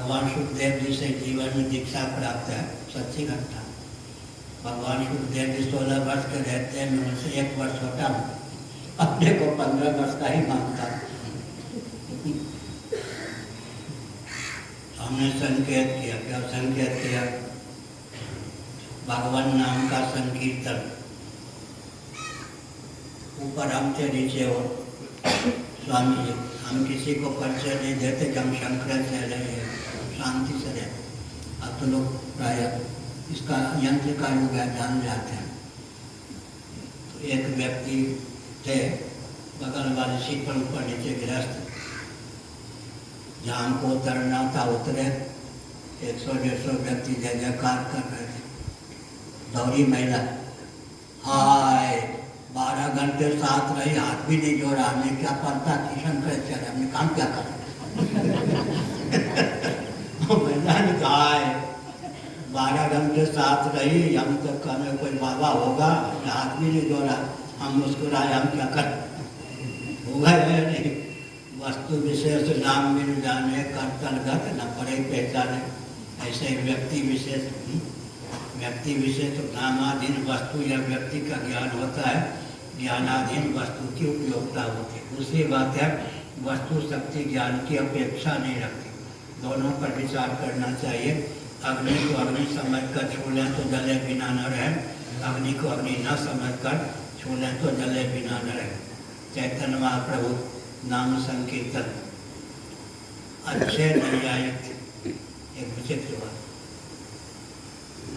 भगवान सुखदेव जी से जीवन में दीक्षा प्राप्त है, सच्ची घटना। भगवान सुखदेव जी 16 वर्ष के रहते हैं, मैं उनसे 1 वर्ष छोटा हूँ, अपने को 15 वर्ष का ही मानता। हमने संकेत किया, क्या संकेत किया? भगवान नाम का संकीर्तन। ऊपर हम थे, नीचे हो स्वामी जी। हम किसी को परिचय नहीं देते कि हम शंकराचार्य हैं, शांति से रहे। अब तो लोग प्राय इसका यंत्र का युग है, जान जाते हैं। तो एक व्यक्ति थे बगल वाले सीट पर, ऊपर नीचे गृहस्थ, जहाँ हमको उतरना था उतरे। 100-150 व्यक्ति जय जयकार कर रहे थे। दौड़ी महिला, हाय 12 घंटे साथ रही, हाथ भी नहीं जोड़ा। हमने क्या पढ़ता कि शंकराचार्य, हमने काम क्या करा? महिला ने कहा है 12 घंटे साथ रही, हम तो कहने कोई बाबा होगा, हाथ भी नहीं जोड़ा। हम मुस्कुराए, हम क्या कर? होगा है नहीं। वस्तु विशेष नाम मिल जाने, कर्तलगत न पड़े पहचाने। ऐसे व्यक्ति विशेष तो नामाधीन वस्तु या व्यक्ति का ज्ञान होता है, ज्ञानाधीन वस्तु की उपयोगिता होती है। दूसरी बात है, वस्तु शक्ति ज्ञान की अपेक्षा नहीं रखती। दोनों पर विचार करना चाहिए। अग्नि को अग्नि समझकर छू लें तो जले बिना न रहे, अग्नि को अग्नि न समझकर छू लें तो जले बिना न रहे। चैतन्य महाप्रभु नाम संकीर्तन अच्छे न्यायिक थे। एक विचित्र बात,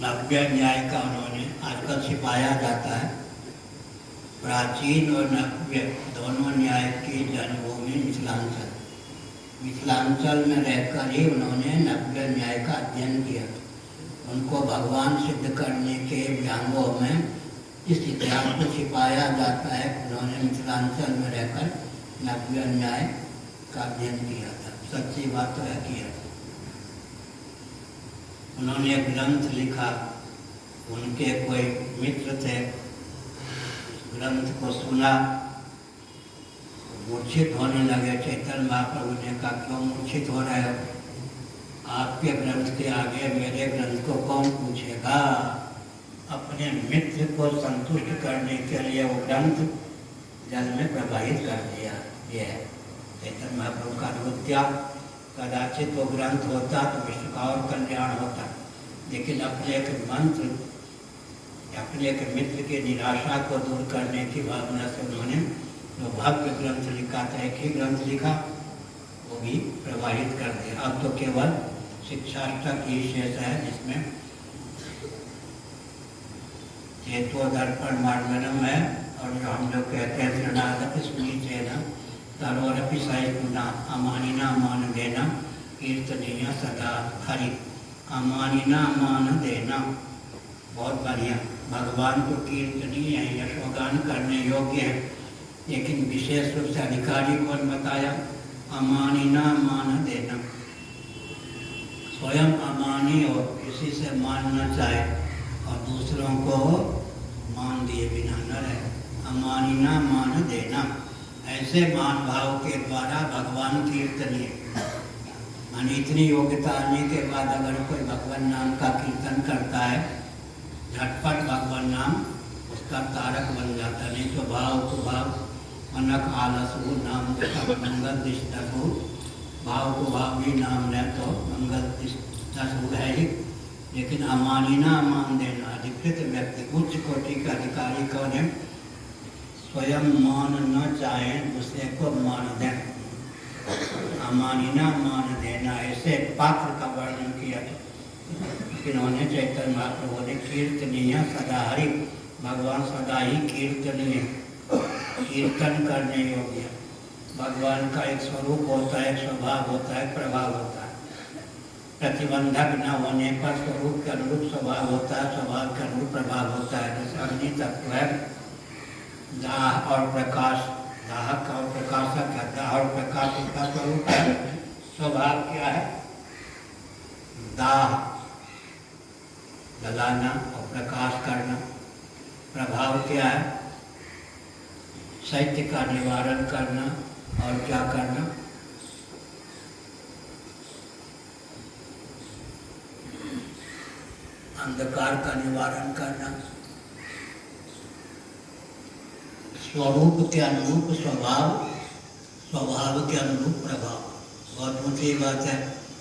नव्य न्याय का उन्होंने, आजकल छिपाया जाता है, प्राचीन और नव्य दोनों न्याय की जन्मभूमि मिथिलांचल। मिथिलांचल में रहकर ही उन्होंने नव्य न्याय का अध्ययन किया। उनको भगवान सिद्ध करने के व्यंगों में इस इतिहास को छिपाया जाता है। उन्होंने मिथिलांचल में रहकर नव्य न्याय का अध्ययन किया था। सच्ची बात तो है किया। उन्होंने एक ग्रंथ लिखा, उनके कोई मित्र थे, ग्रंथ को सुना, मूर्छित होने लगे। चैतन्य महाप्रभु ने कहा, क्यों मूर्छित हो रहे हो? आपके ग्रंथ के आगे मेरे ग्रंथ को कौन पूछेगा? अपने मित्र को संतुष्ट करने के लिए वो ग्रंथ जल में प्रवाहित कर दिया। ये है चैतन्य महाप्रभु का अद्भुत। कदाचित वो ग्रंथ होता तो विश्व का और कल्याण होता, लेकिन अपने एक मंत्र, अपने एक मित्र की निराशा को दूर करने की भावना से उन्होंने जो भव्य ग्रंथ लिखा था, एक ही ग्रंथ लिखा, वो भी प्रवाहित कर दिया। अब तो केवल शिक्षाष्टक ही शेष है, जिसमें चेतोदर्पण मार्गनम है, और जो हम लोग कहते हैं त्रिनादपि स्मृतेन तरोरपि सहिष्णुना अमानिना मान देना कीर्तनीय सदा हरि। अमानिना मान देना बहुत बढ़िया, भगवान को कीर्तनीय है, यशोगान करने योग्य है, लेकिन विशेष रूप से अधिकारी कौन बताया? अमानिना मान देना। स्वयं अमानी हो, किसी से मान न चाहे और दूसरों को मान दिए बिना न रहे। अमानिना मान देना, ऐसे मान भाव के द्वारा भगवान कीर्तनीय। मानी इतनी योग्यता आने के बाद अगर कोई भगवान नाम का कीर्तन करता है, झटपट भगवान नाम उसका तारक बन जाता। नहीं तो भाव को भाव, मनक आलसु नाम देखा मंगल दिष्टु, भाव को भाव भी नाम ले तो मंगल दिष्टु है ही। लेकिन अमानिना मान देना, अधिकृत व्यक्ति, उच्च कोटि का अधिकारी कौन है? स्वयं मान न चाहे दूसरे को मान दें। अमानिना मान देना, ऐसे पात्र का वर्णन किया। इन्होंने चैतन्य महाप्रभु ने कीर्तनीय सदा हरि, भगवान सदा ही कीर्तनीय, कीर्तन करने योग्य। भगवान का एक स्वरूप होता है, एक स्वभाव होता है, प्रभाव होता है। प्रतिबंधक न होने पर स्वरूप के अनुरूप स्वभाव होता है, स्वभाव के अनुरूप प्रभाव होता है। जैसे अग्नि तत्व है, दाह और प्रकाश, दाहक और प्रकाशक है। दाह और प्रकाश का स्वरूप है, स्वभाव क्या है? दाह जलाना और प्रकाश करना। प्रभाव क्या है? शैत्य का निवारण करना और क्या करना? अंधकार का निवारण करना, स्वरूप के अनुरूप स्वभाव, स्वभाव के अनुरूप प्रभाव। बहुत ऊँची बात है।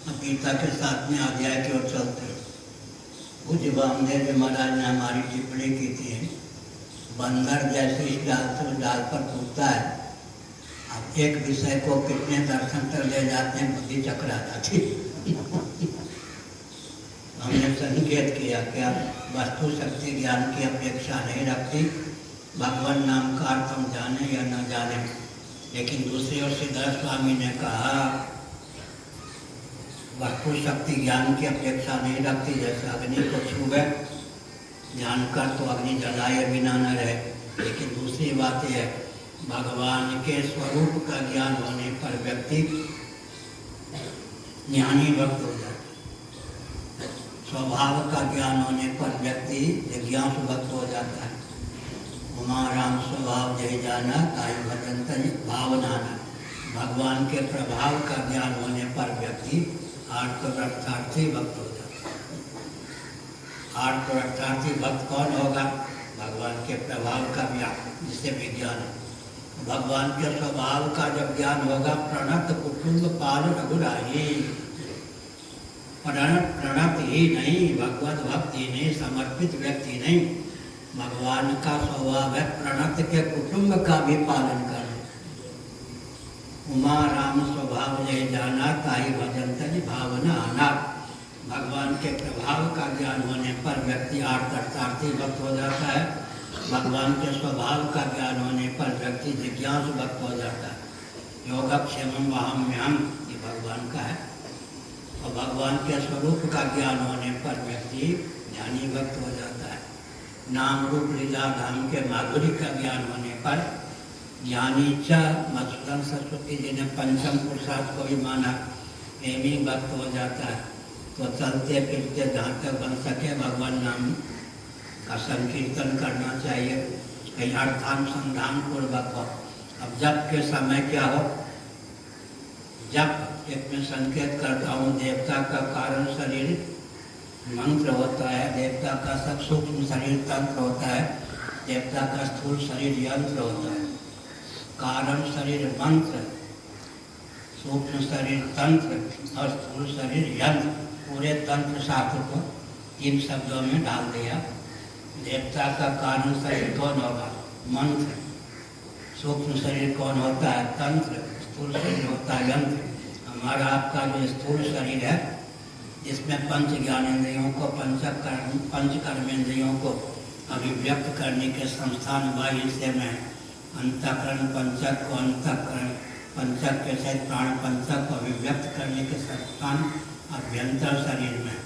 अब गीता के साथ में अध्याय की ओर चलते हैं। पूज्य वामदेव जी महाराज ने हमारी टिप्पणी की थी, बंदर जैसे इस डाल से उस डाल पर कूदता है, अब एक विषय को कितने दर्शन तक ले जाते हैं, बुद्धि चकरा जाती हमने संकेत किया कि अब वस्तु शक्ति ज्ञान की अपेक्षा नहीं रखती, भगवान नाम का अर्थ हम जाने या न जाने। लेकिन दूसरी ओर सिद्धार्थ स्वामी ने कहा वस्तु शक्ति ज्ञान की अपेक्षा नहीं रखती। जैसे अग्नि को छुए जानकर तो अग्नि जलाए बिना न रहे। लेकिन दूसरी बात यह है, भगवान के स्वरूप का ज्ञान होने पर व्यक्ति ज्ञानी भक्त हो जाता है। स्वभाव का ज्ञान होने पर व्यक्ति जिज्ञासु भक्त हो जाता है। उमा राम स्वभाव जय जाना ताई भजन तज भावनाना। भगवान के प्रभाव का ज्ञान होने पर व्यक्ति आर्तव्रतार्थी भक्त हो जाता है। आर्तव्रतार्थी भक्त कौन होगा? भगवान के प्रभाव का ज्ञान, जिसे विज्ञान है। भगवान के स्वभाव का जब ज्ञान होगा, प्रणत कुटुंब पाल रघुराही, प्रणत ही नहीं, भगवत भक्ति नहीं, समर्पित व्यक्ति नहीं। भगवान का स्वभाव है प्रणत के कुटुंब का भी पालन करना। उमा राम स्वभाव जय जाना ताई भजन तज भावना आना। भगवान के प्रभाव का ज्ञान होने पर व्यक्ति आर्तर्थार्थी भक्त हो जाता है। भगवान के स्वभाव का ज्ञान होने पर व्यक्ति जिज्ञासु भक्त हो जाता है। योगक्षेमम वहाम्यहम, ये भगवान का है। और भगवान के स्वरूप का ज्ञान होने पर व्यक्ति ज्ञानी भक्त हो जाता है। नाम रूप लीला धाम के माधुर्य का ज्ञान होने पर ज्ञानी च, मधुसूदन सरस्वती जी ने पंचम पुरुषार्थ को भी माना, प्रेमी भक्त हो जाता है। तो चलते फिरते जहाँ तक बन सके भगवान नाम का संकीर्तन करना चाहिए, कहीं अर्थानुसंधान पूर्वक हो। अब जप के समय क्या हो? जप एक में संकेत करता हूँ, देवता का कारण शरीर मंत्र होता है, देवता का सब सूक्ष्म शरीर तंत्र होता है, देवता का स्थूल शरीर यंत्र होता है। कारण शरीर मंत्र, सूक्ष्म शरीर तंत्र और स्थूल शरीर यंत्र। पूरे तंत्र शास्त्र को इन शब्दों में डाल दिया। देवता का कारण शरीर कौन होगा? मंत्र। सूक्ष्म शरीर कौन होता है? तंत्र। स्थूल शरीर होता है यंत्र। हमारा आपका जो स्थूल शरीर है, जिसमें पंच ज्ञानेंद्रियों को, पंच कर्मेंद्रियों को अभिव्यक्त करने के संस्थान बाह्य से में अंतःकरण पंचक को, अंतःकरण पंचक के सहित प्राण पंचक को अभिव्यक्त करने के संस्थान अभ्यंतर शरीर में।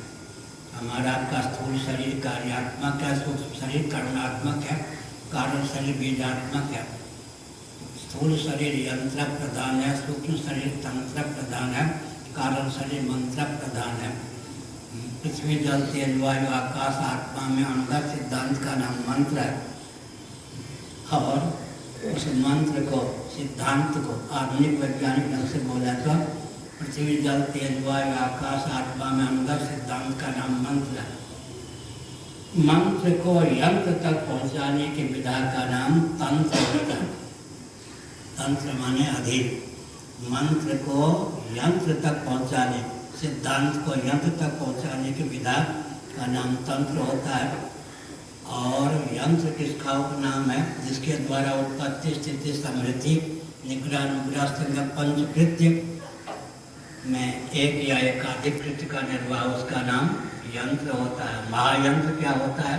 हमारा आपका स्थूल शरीर कार्यात्मक है, सूक्ष्म शरीर कर्मात्मक है, कारण शरीर बीजात्मक है। स्थूल शरीर यंत्र प्रधान है, सूक्ष्म शरीर तंत्र प्रधान है, कारण शरीर मंत्र प्रधान है। पृथ्वी जल तेज वायु आकाश आत्मा में अनुगत सिद्धांत का नाम मंत्र है। और उस मंत्र को, सिद्धांत को आधुनिक वैज्ञानिक ढंग से बोला तो पृथ्वी जल तेज वायु आकाश आत्मा में अनुगत सिद्धांत का नाम मंत्र है। मंत्र को यंत्र तक पहुंचाने की विधा का नाम तंत्र होता है। तंत्र माने अधीन। मंत्र को यंत्र तक पहुंचाने, सिद्धांत को यंत्र तक पहुंचाने की विधा का नाम तंत्र होता है। और यंत्र किसका उपनाम है? जिसके द्वारा उत्पत्ति स्थिति समृद्धि निग्रह अनुग्रह संग पंचकृत्य में एक या एकाधिक कृत्य का निर्वाह, उसका नाम यंत्र होता है। महायंत्र क्या होता है?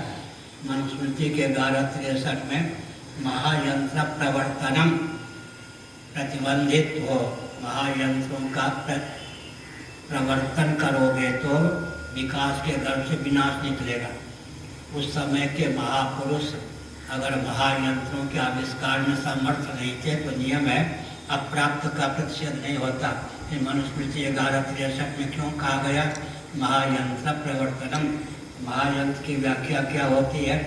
मनुस्मृति के 1163 में महायंत्र प्रवर्तनम, प्रतिबंधित हो, महायंत्रों का प्रवर्तन करोगे तो विकास के दर से विनाश निकलेगा। उस समय के महापुरुष अगर महायंत्रों के आविष्कार में समर्थ नहीं थे तो नियम है अप्राप्त का प्रतिषेध नहीं होता। ये मनुस्मृति 1163 में क्यों कहा गया महायंत्र प्रवर्तनम? महायंत्र की व्याख्या क्या होती है?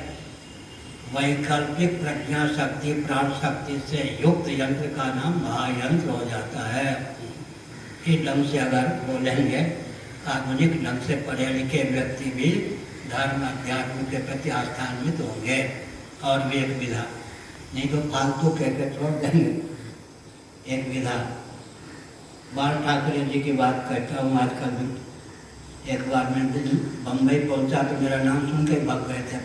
वैकल्पिक प्रज्ञा शक्ति प्राण शक्ति से युक्त यंत्र का नाम महायंत्र हो जाता है। इस ढंग से अगर बोलेंगे, आधुनिक ढंग से पढ़े लिखे व्यक्ति भी धर्म अध्यात्म के प्रति आस्थान्वित होंगे। और भी एक विधा, नहीं तो फालतू कह के छोड़ देंगे। एक विधा बाल ठाकरे जी की बात करता हूँ आजकल भी। एक बार मैं बम्बई पहुंचा तो मेरा नाम सुन के भाग गए थे।